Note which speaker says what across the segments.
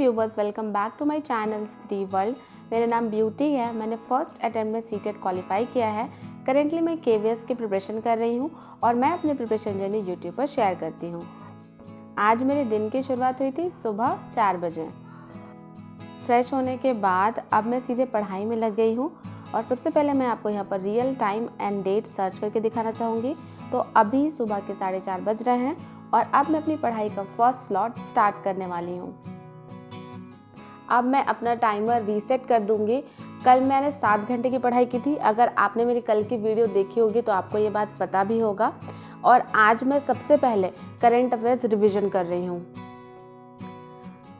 Speaker 1: Viewers, welcome back to my channel Stree world. मेरा नाम Beauty है। मैंने फर्स्ट अटेम्प्ट में सीटेट क्वालिफाई किया है। करेंटली मैं केवीएस की प्रिपरेशन कर रही हूँ और मैं अपनी प्रिपरेशन जर्नी यूट्यूब पर शेयर करती हूँ। आज मेरे दिन की शुरुआत हुई थी सुबह 4 बजे। फ्रेश होने के बाद अब मैं सीधे पढ़ाई में लग गई हूँ और सबसे पहले मैं आपको यहाँ पर real time and date search करके दिखाना चाहूँगी। तो अभी सुबह के 4:30 बज रहे हैं और अब मैं अपनी पढ़ाई का फर्स्ट स्लॉट स्टार्ट करने वाली हूँ। अब मैं अपना टाइमर रीसेट कर दूँगी। कल मैंने 7 घंटे की पढ़ाई की थी। अगर आपने मेरी कल की वीडियो देखी होगी तो आपको ये बात पता भी होगा। और आज मैं सबसे पहले करंट अफेयर्स रिवीजन कर रही हूँ।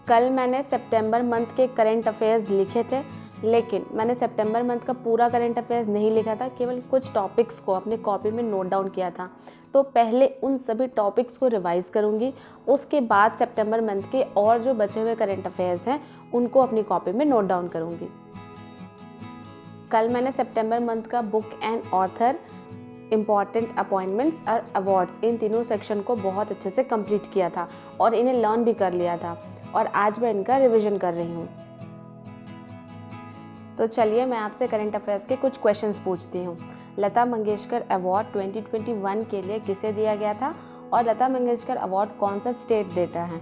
Speaker 1: कल मैंने सितंबर मंथ के करंट अफेयर्स लिखे थे, लेकिन मैंने सितंबर मंथ का पूरा करंट अफेयर्स नहीं लिखा था, केवल कुछ टॉपिक्स को अपने कॉपी में नोट डाउन किया था। तो पहले उन सभी टॉपिक्स को रिवाइज करूंगी, उसके बाद सितंबर मंथ के और जो बचे हुए करंट अफेयर्स हैं उनको अपनी कॉपी में नोट डाउन करूंगी। कल मैंने सितंबर मंथ का book and author, important appointments और अवार्ड्स, इन तीनों सेक्शन को बहुत अच्छे से कंप्लीट किया था और इन्हें लर्न भी कर लिया था और आज मैं इनका रिवीजन कर रही हूँ। तो चलिए मैं आपसे करंट अफेयर्स के कुछ क्वेश्चंस पूछती हूँ। लता मंगेशकर अवार्ड 2021 के लिए किसे दिया गया था और लता मंगेशकर अवार्ड कौन सा स्टेट देता है?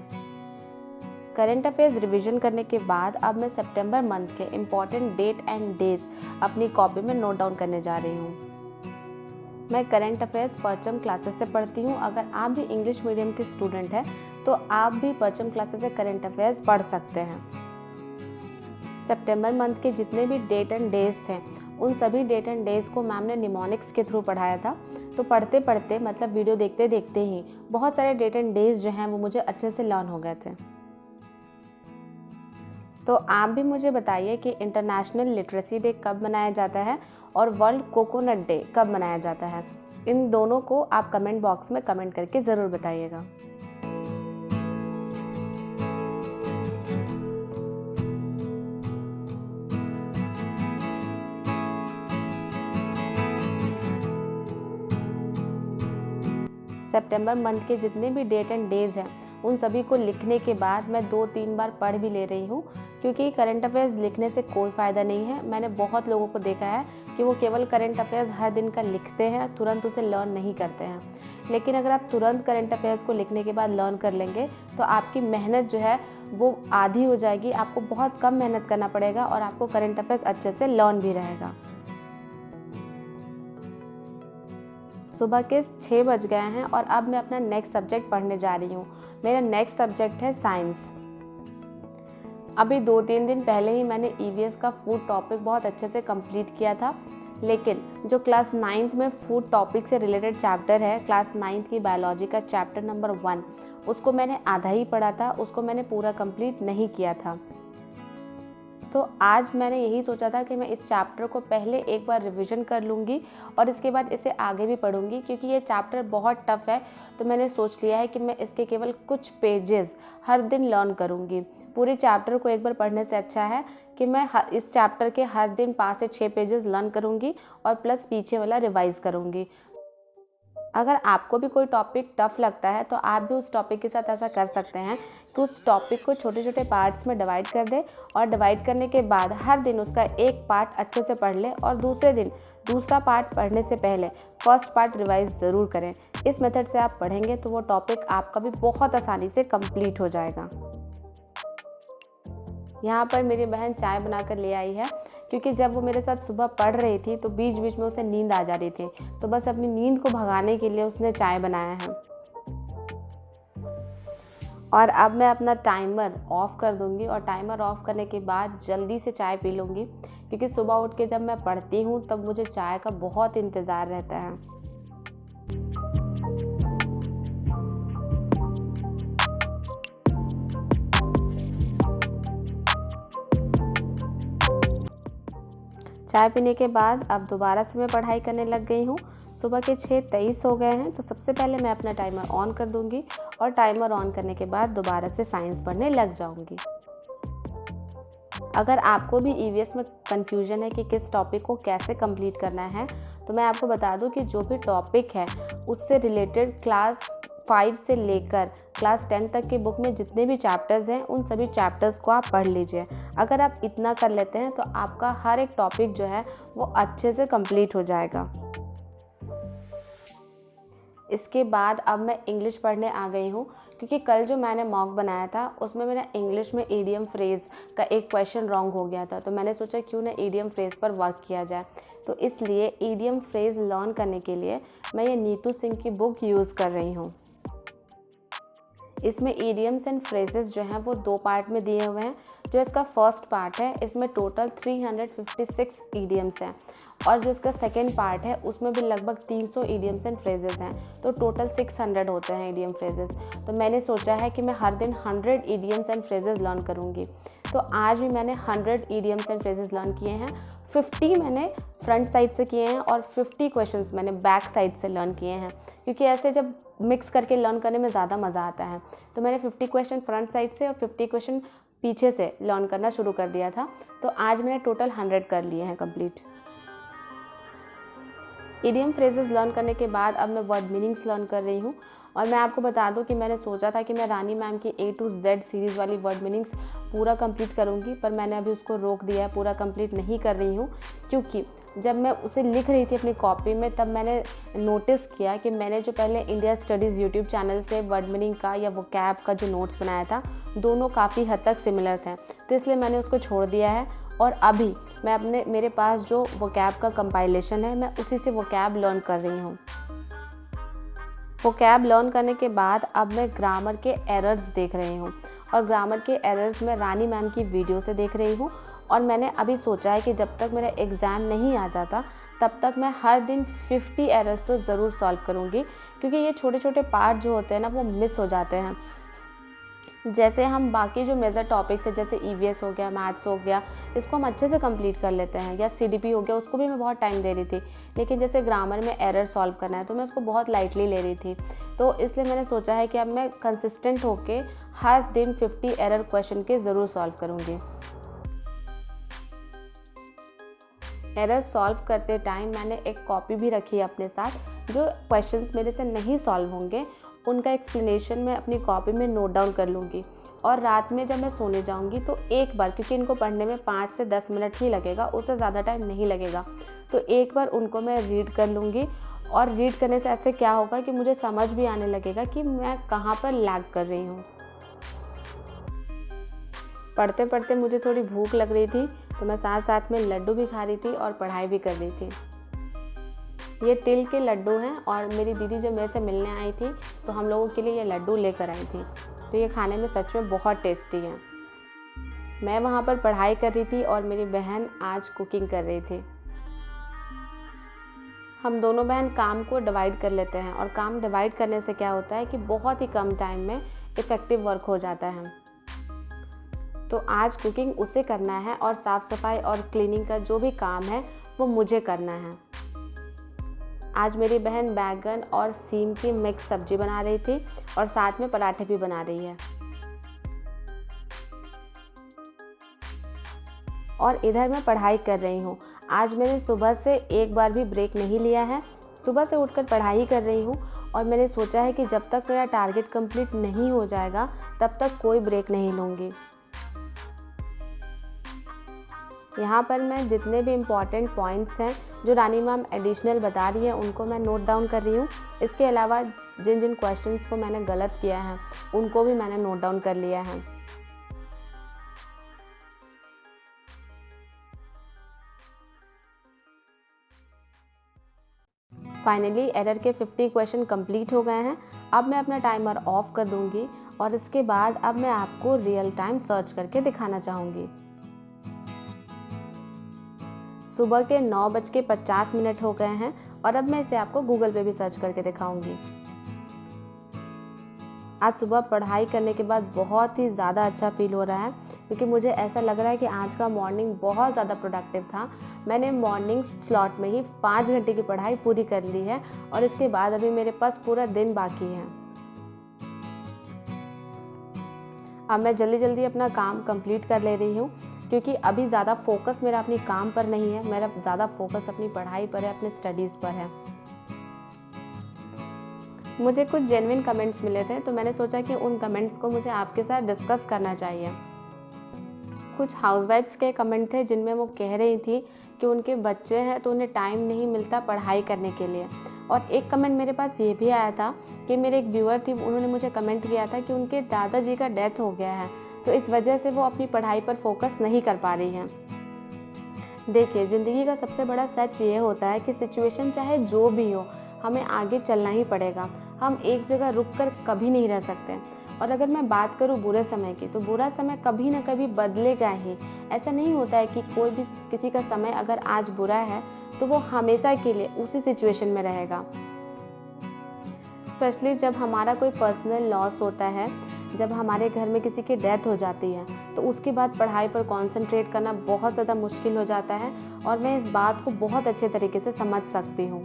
Speaker 1: करंट अफेयर्स रिवीजन करने के बाद अब मैं सितंबर मंथ के इम्पॉर्टेंट डेट एंड डेज अपनी कॉपी में नोट डाउन करने जा रही हूँ। मैं करंट अफेयर्स परचम क्लासेस से पढ़ती हूँ। अगर आप भी इंग्लिश मीडियम के स्टूडेंट हैं तो आप भी परचम क्लासेस से करंट अफेयर्स पढ़ सकते हैं। सितंबर मंथ के जितने भी डेट एंड डेज थे उन सभी डेट एंड डेज को मैम ने निमोनिक्स के थ्रू पढ़ाया था। तो पढ़ते पढ़ते मतलब वीडियो देखते देखते ही बहुत सारे डेट एंड डेज जो हैं वो मुझे अच्छे से लर्न हो गए थे। तो आप भी मुझे बताइए कि इंटरनेशनल लिटरेसी डे कब मनाया जाता है और वर्ल्ड कोकोनट डे कब मनाया जाता है। इन दोनों को आप कमेंट बॉक्स में कमेंट करके ज़रूर बताइएगा। सितंबर मंथ के जितने भी डेट एंड डेज हैं उन सभी को लिखने के बाद मैं 2-3 बार पढ़ भी ले रही हूँ, क्योंकि करंट अफेयर्स लिखने से कोई फ़ायदा नहीं है। मैंने बहुत लोगों को देखा है कि वो केवल करंट अफेयर्स हर दिन का लिखते हैं, तुरंत उसे लर्न नहीं करते हैं। लेकिन अगर आप तुरंत करंट अफेयर्स को लिखने के बाद लर्न कर लेंगे तो आपकी मेहनत जो है वो आधी हो जाएगी। आपको बहुत कम मेहनत करना पड़ेगा और आपको करंट अफेयर्स अच्छे से लर्न भी रहेगा। सुबह के 6 बज गए हैं और अब मैं अपना नेक्स्ट सब्जेक्ट पढ़ने जा रही हूँ। मेरा नेक्स्ट सब्जेक्ट है साइंस। अभी 2-3 दिन पहले ही मैंने ईवीएस का फूड टॉपिक बहुत अच्छे से कंप्लीट किया था, लेकिन जो क्लास 9th में फूड टॉपिक से रिलेटेड चैप्टर है, क्लास 9th की बायोलॉजी का चैप्टर नंबर 1, उसको मैंने आधा ही पढ़ा था, उसको मैंने पूरा कंप्लीट नहीं किया था। तो आज मैंने यही सोचा था कि मैं इस चैप्टर को पहले एक बार रिवीजन कर लूँगी और इसके बाद इसे आगे भी पढ़ूँगी, क्योंकि ये चैप्टर बहुत टफ़ है। तो मैंने सोच लिया है कि मैं इसके केवल कुछ पेजेस हर दिन लर्न करूँगी। पूरे चैप्टर को एक बार पढ़ने से अच्छा है कि मैं इस चैप्टर के हर दिन 5 से 6 पेजेस लर्न करूँगी और प्लस पीछे वाला रिवाइज़ करूँगी। अगर आपको भी कोई टॉपिक टफ़ लगता है तो आप भी उस टॉपिक के साथ ऐसा कर सकते हैं कि उस टॉपिक को छोटे छोटे पार्ट्स में डिवाइड कर दें और डिवाइड करने के बाद हर दिन उसका एक पार्ट अच्छे से पढ़ लें और दूसरे दिन दूसरा पार्ट पढ़ने से पहले फर्स्ट पार्ट रिवाइज ज़रूर करें। इस मेथड से आप पढ़ेंगे तो वो टॉपिक आपका भी बहुत आसानी से कंप्लीट हो जाएगा। यहाँ पर मेरी बहन चाय बनाकर ले आई है, क्योंकि जब वो मेरे साथ सुबह पढ़ रही थी तो बीच बीच में उसे नींद आ जा रही थी, तो बस अपनी नींद को भगाने के लिए उसने चाय बनाया है। और अब मैं अपना टाइमर ऑफ़ कर दूंगी और टाइमर ऑफ़ करने के बाद जल्दी से चाय पी लूँगी, क्योंकि सुबह उठ के जब मैं पढ़ती हूँ तब मुझे चाय का बहुत इंतज़ार रहता है। चाय पीने के बाद अब दोबारा से मैं पढ़ाई करने लग गई हूँ। सुबह के 6:23 हो गए हैं, तो सबसे पहले मैं अपना टाइमर ऑन कर दूँगी और टाइमर ऑन करने के बाद दोबारा से साइंस पढ़ने लग जाऊँगी। अगर आपको भी ईवीएस में कन्फ्यूजन है कि किस टॉपिक को कैसे कंप्लीट करना है, तो मैं आपको बता दूं कि जो भी टॉपिक है उससे रिलेटेड क्लास 5 से लेकर क्लास 10 तक की बुक में जितने भी चैप्टर्स हैं उन सभी चैप्टर्स को आप पढ़ लीजिए। अगर आप इतना कर लेते हैं तो आपका हर एक टॉपिक जो है वो अच्छे से कंप्लीट हो जाएगा। इसके बाद अब मैं इंग्लिश पढ़ने आ गई हूँ, क्योंकि कल जो मैंने मॉक बनाया था उसमें मेरा इंग्लिश में ईडियम फ्रेज़ का एक क्वेश्चन रॉन्ग हो गया था। तो मैंने सोचा क्यों ना ईडियम फ्रेज़ पर वर्क किया जाए। तो इसलिए ईडियम फ्रेज़ लर्न करने के लिए मैं ये नीतू सिंह की बुक यूज़ कर रही हूँ। इसमें ईडियम्स एंड फ्रेजेस जो हैं वो 2 पार्ट में दिए हुए हैं। जो इसका फर्स्ट पार्ट है इसमें टोटल 356 ईडियम्स हैं, और जो इसका सेकेंड पार्ट है उसमें भी लगभग 300 ईडियम्स एंड फ्रेजेस हैं। तो टोटल 600 होते हैं ईडियम फ्रेजेस। तो मैंने सोचा है कि मैं हर दिन 100 ईडियम्स एंड फ्रेजेस लर्न करूँगी। तो आज भी मैंने 100 ईडियम्स एंड फ्रेजेस लर्न किए हैं। 50 मैंने फ्रंट साइड से किए हैं और 50 क्वेश्चंस मैंने बैक साइड से लर्न किए हैं, क्योंकि ऐसे जब मिक्स करके लर्न करने में ज़्यादा मज़ा आता है। तो मैंने 50 क्वेश्चन फ्रंट साइड से और 50 क्वेश्चन पीछे से लर्न करना शुरू कर दिया था। तो आज मैंने टोटल 100 कर लिए हैं कंप्लीट। इडियम फ्रेजेस लर्न करने के बाद अब मैं वर्ड मीनिंग्स लर्न कर रही हूँ। और मैं आपको बता दूं कि मैंने सोचा था कि मैं रानी मैम की A to Z सीरीज़ वाली वर्ड मीनिंग्स पूरा कंप्लीट करूँगी, पर मैंने अभी उसको रोक दिया है, पूरा कंप्लीट नहीं कर रही हूँ। क्योंकि जब मैं उसे लिख रही थी अपनी कॉपी में तब मैंने नोटिस किया कि मैंने जो पहले इंडिया स्टडीज़ यूट्यूब चैनल से वर्ड मीनिंग का या वोकैब का जो नोट्स बनाया था, दोनों काफ़ी हद तक सिमिलर थे। तो इसलिए मैंने उसको छोड़ दिया है और अभी मैं मेरे पास जो वोकैब का कंपाइलेशन है मैं उसी से वोकैब लर्न कर रही हूँ। वोकैब लर्न करने के बाद अब मैं ग्रामर के एरर्स देख रही हूँ, और ग्रामर के एरर्स मैं रानी मैम की वीडियो से देख रही हूँ। और मैंने अभी सोचा है कि जब तक मेरा एग्ज़ाम नहीं आ जाता तब तक मैं हर दिन 50 एरर्स तो ज़रूर सॉल्व करूँगी, क्योंकि ये छोटे छोटे पार्ट जो होते हैं ना वो मिस हो जाते हैं। जैसे हम बाकी जो मेजर टॉपिक्स है जैसे EVS हो गया, मैथ्स हो गया, इसको हम अच्छे से कंप्लीट कर लेते हैं, या CDP हो गया, उसको भी मैं बहुत टाइम दे रही थी। लेकिन जैसे ग्रामर में एरर सॉल्व करना है तो मैं उसको बहुत लाइटली ले रही थी। तो इसलिए मैंने सोचा है कि अब मैं कंसिस्टेंट होके हर दिन 50 एरर क्वेश्चन के ज़रूर सॉल्व करूँगी। एरर सॉल्व करते टाइम मैंने एक कॉपी भी रखी है अपने साथ। जो क्वेश्चंस मेरे से नहीं सॉल्व होंगे उनका एक्सप्लेनेशन मैं अपनी कॉपी में नोट डाउन कर लूँगी, और रात में जब मैं सोने जाऊँगी तो एक बार, क्योंकि इनको पढ़ने में 5 से 10 मिनट ही लगेगा, उससे ज़्यादा टाइम नहीं लगेगा, तो एक बार उनको मैं रीड कर लूँगी। और रीड करने से ऐसे क्या होगा कि मुझे समझ भी आने लगेगा कि मैं कहाँ पर लैग कर रही हूँ। पढ़ते पढ़ते मुझे थोड़ी भूख लग रही थी तो मैं साथ साथ में लड्डू भी खा रही थी और पढ़ाई भी कर रही थी। ये तिल के लड्डू हैं, और मेरी दीदी जब मेरे से मिलने आई थी तो हम लोगों के लिए ये लड्डू लेकर आई थी। तो ये खाने में सच में बहुत टेस्टी हैं। मैं वहाँ पर पढ़ाई कर रही थी और मेरी बहन आज कुकिंग कर रही थी। हम दोनों बहन काम को डिवाइड कर लेते हैं, और काम डिवाइड करने से क्या होता है कि बहुत ही कम टाइम में इफ़ेक्टिव वर्क हो जाता है। तो आज कुकिंग उसे करना है और साफ़ सफाई और क्लीनिंग का जो भी काम है वो मुझे करना है। आज मेरी बहन बैगन और सीम की मिक्स सब्जी बना रही थी और साथ में पराठे भी बना रही है। और इधर मैं पढ़ाई कर रही हूँ। आज मैंने सुबह से एक बार भी ब्रेक नहीं लिया है। सुबह से उठकर पढ़ाई कर रही हूँ, और मैंने सोचा है कि जब तक मेरा टारगेट कंप्लीट नहीं हो जाएगा तब तक कोई ब्रेक नहीं लूँगी। यहाँ पर मैं जितने भी इम्पॉर्टेंट पॉइंट्स हैं जो रानी मैम एडिशनल बता रही है उनको मैं नोट डाउन कर रही हूँ। इसके अलावा जिन जिन क्वेश्चंस को मैंने गलत किया है उनको भी मैंने नोट डाउन कर लिया है। फाइनली एरर के 50 क्वेश्चन कंप्लीट हो गए हैं। अब मैं अपना टाइमर ऑफ कर दूंगी, और इसके बाद अब मैं आपको रियल टाइम सर्च करके दिखाना चाहूँगी। सुबह के 9:50 हो गए हैं, और अब मैं इसे आपको गूगल पे भी सर्च करके दिखाऊंगी। आज सुबह पढ़ाई करने के बाद बहुत ही ज़्यादा अच्छा फील हो रहा है, क्योंकि मुझे ऐसा लग रहा है कि आज का मॉर्निंग बहुत ज़्यादा प्रोडक्टिव था। मैंने मॉर्निंग स्लॉट में ही 5 घंटे की पढ़ाई पूरी कर ली है, और इसके बाद अभी मेरे पास पूरा दिन बाकी है। अब मैं जल्दी जल्दी अपना काम कंप्लीट कर ले रही हूँ, क्योंकि अभी ज़्यादा फोकस मेरा अपनी काम पर नहीं है, मेरा ज़्यादा फोकस अपनी पढ़ाई पर है, अपने स्टडीज़ पर है। मुझे कुछ जेन्युइन कमेंट्स मिले थे, तो मैंने सोचा कि उन कमेंट्स को मुझे आपके साथ डिस्कस करना चाहिए। कुछ हाउसवाइफ्स के कमेंट थे जिनमें वो कह रही थी कि उनके बच्चे हैं तो उन्हें टाइम नहीं मिलता पढ़ाई करने के लिए। और एक कमेंट मेरे पास ये भी आया था कि मेरे एक व्यूअर थी, उन्होंने मुझे कमेंट किया था कि उनके दादाजी का डेथ हो गया है, तो इस वजह से वो अपनी पढ़ाई पर फोकस नहीं कर पा रही हैं। देखिए, ज़िंदगी का सबसे बड़ा सच ये होता है कि सिचुएशन चाहे जो भी हो, हमें आगे चलना ही पड़ेगा। हम एक जगह रुक कर कभी नहीं रह सकते। और अगर मैं बात करूँ बुरे समय की, तो बुरा समय कभी ना कभी बदलेगा ही। ऐसा नहीं होता है कि कोई भी किसी का समय अगर आज बुरा है तो वो हमेशा के लिए उसी सिचुएशन में रहेगा। स्पेशली जब हमारा कोई पर्सनल लॉस होता है, जब हमारे घर में किसी की डेथ हो जाती है, तो उसके बाद पढ़ाई पर कंसंट्रेट करना बहुत ज़्यादा मुश्किल हो जाता है। और मैं इस बात को बहुत अच्छे तरीके से समझ सकती हूँ।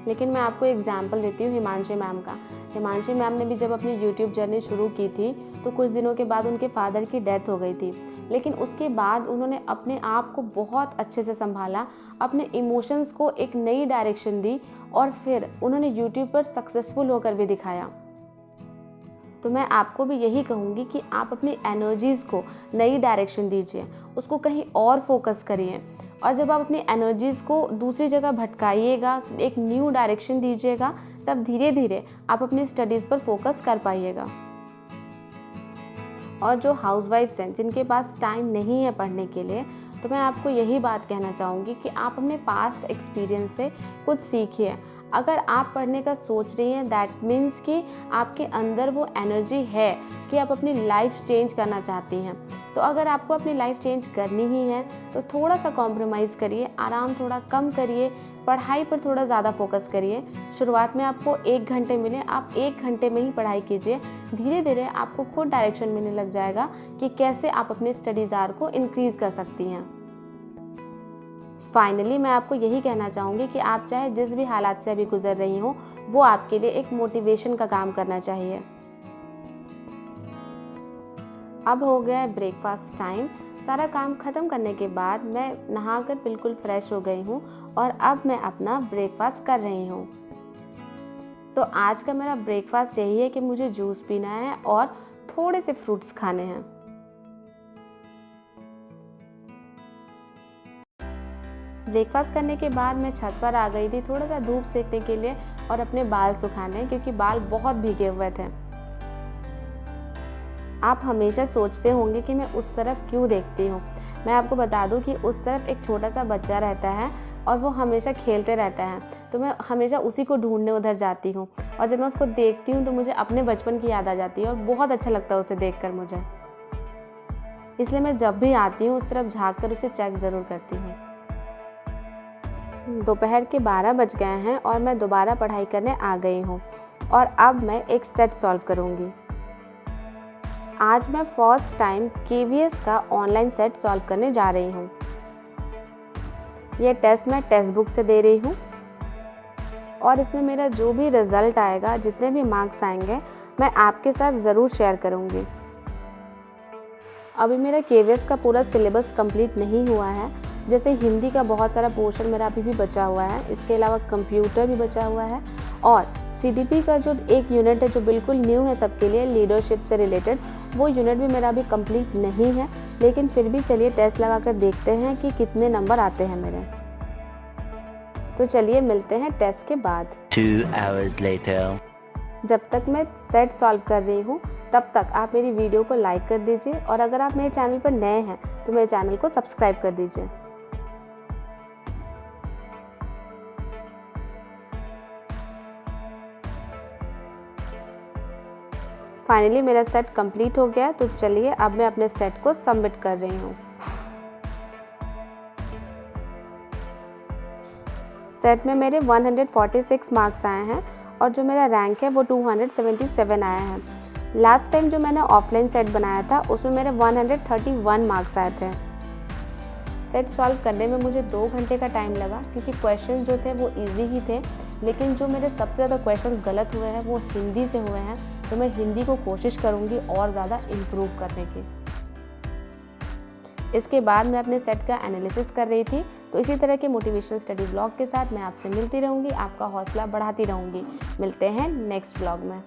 Speaker 1: लेकिन मैं आपको एग्जाम्पल देती हूँ हिमांशी मैम का। हिमांशी मैम ने भी जब अपनी यूट्यूब जर्नी शुरू की थी, तो कुछ दिनों के बाद उनके फादर की डेथ हो गई थी। लेकिन उसके बाद उन्होंने अपने आप को बहुत अच्छे से संभाला, अपने इमोशंस को एक नई डायरेक्शन दी और फिर उन्होंने यूट्यूब पर सक्सेसफुल होकर भी दिखाया। तो मैं आपको भी यही कहूँगी कि आप अपनी एनर्जीज़ को नई डायरेक्शन दीजिए, उसको कहीं और फोकस करिए। और जब आप अपनी एनर्जीज़ को दूसरी जगह भटकाइएगा, एक न्यू डायरेक्शन दीजिएगा, तब धीरे धीरे आप अपनी स्टडीज़ पर फोकस कर पाइएगा। और जो हाउसवाइफ्स हैं जिनके पास टाइम नहीं है पढ़ने के लिए, तो मैं आपको यही बात कहना चाहूँगी कि आप अपने पास्ट एक्सपीरियंस से कुछ सीखिए। अगर आप पढ़ने का सोच रही हैं, दैट मीन्स कि आपके अंदर वो एनर्जी है कि आप अपनी लाइफ चेंज करना चाहती हैं। तो अगर आपको अपनी लाइफ चेंज करनी ही है तो थोड़ा सा कॉम्प्रोमाइज़ करिए, आराम थोड़ा कम करिए, पढ़ाई पर थोड़ा ज़्यादा फोकस करिए। शुरुआत में आपको 1 घंटे मिले, आप 1 घंटे में ही पढ़ाई कीजिए। धीरे धीरे आपको खुद डायरेक्शन मिलने लग जाएगा कि कैसे आप अपने स्टडीज़ आवर को इंक्रीज़ कर सकती हैं। फाइनली मैं आपको यही कहना चाहूँगी कि आप चाहे जिस भी हालात से अभी गुजर रही हो, वो आपके लिए एक मोटिवेशन का काम करना चाहिए। अब हो गया है ब्रेकफास्ट टाइम। सारा काम ख़त्म करने के बाद मैं नहाकर बिल्कुल फ्रेश हो गई हूँ और अब मैं अपना ब्रेकफास्ट कर रही हूँ। तो आज का मेरा ब्रेकफास्ट यही है कि मुझे जूस पीना है और थोड़े से फ्रूट्स खाने हैं। ब्रेकफास्ट करने के बाद मैं छत पर आ गई थी थोड़ा सा धूप सेकने के लिए और अपने बाल सुखाने, क्योंकि बाल बहुत भीगे हुए थे। आप हमेशा सोचते होंगे कि मैं उस तरफ क्यों देखती हूँ। मैं आपको बता दूँ कि उस तरफ एक छोटा सा बच्चा रहता है और वो हमेशा खेलते रहता है, तो मैं हमेशा उसी को ढूंढने उधर जाती हूँ। और जब मैं उसको देखती हूँ तो मुझे अपने बचपन की याद आ जाती है और बहुत अच्छा लगता है उसे देखकर मुझे। इसलिए मैं जब भी आती हूँ उस तरफ झाँक कर उसे चेक ज़रूर करती हूँ। दोपहर के 12 बज गए हैं और मैं दोबारा पढ़ाई करने आ गई हूँ और अब मैं एक सेट सॉल्व करूँगी। आज मैं फर्स्ट टाइम KVS का ऑनलाइन सेट सॉल्व करने जा रही हूँ। ये टेस्ट मैं टेक्स्ट बुक से दे रही हूँ और इसमें मेरा जो भी रिज़ल्ट आएगा, जितने भी मार्क्स आएंगे, मैं आपके साथ ज़रूर शेयर करूँगी। अभी मेरा KVS का पूरा सिलेबस कंप्लीट नहीं हुआ है। जैसे हिंदी का बहुत सारा पोर्शन मेरा अभी भी बचा हुआ है, इसके अलावा कंप्यूटर भी बचा हुआ है और CDP का जो एक यूनिट है जो बिल्कुल न्यू है सबके लिए, लीडरशिप से रिलेटेड, वो यूनिट भी मेरा अभी कंप्लीट नहीं है। लेकिन फिर भी चलिए टेस्ट लगा कर देखते हैं कि कितने नंबर आते हैं मेरे। तो चलिए मिलते हैं टेस्ट के बाद।
Speaker 2: 2 hours later.
Speaker 1: जब तक मैं सेट सॉल्व कर रही हूँ तब तक आप मेरी वीडियो को लाइक कर दीजिए और अगर आप मेरे चैनल पर नए हैं तो मेरे चैनल को सब्सक्राइब कर दीजिए। फाइनली मेरा सेट कंप्लीट हो गया, तो चलिए अब मैं अपने सेट को सबमिट कर रही हूँ। सेट में मेरे 146 मार्क्स आए हैं और जो मेरा रैंक है वो 277 आया है। लास्ट टाइम जो मैंने ऑफलाइन सेट बनाया था उसमें मेरे 131 मार्क्स आए थे। सेट सॉल्व करने में मुझे 2 घंटे का टाइम लगा, क्योंकि क्वेश्चंस जो थे वो इजी ही थे, लेकिन जो मेरे सबसे ज़्यादा क्वेश्चंस गलत हुए हैं वो हिंदी से हुए हैं। तो मैं हिंदी को कोशिश करूँगी और ज़्यादा इम्प्रूव करने की। इसके बाद मैं अपने सेट का एनालिसिस कर रही थी। तो इसी तरह के मोटिवेशनल स्टडी ब्लॉग के साथ मैं आपसे मिलती रहूँगी, आपका हौसला बढ़ाती रहूँगी। मिलते हैं नेक्स्ट ब्लॉग में।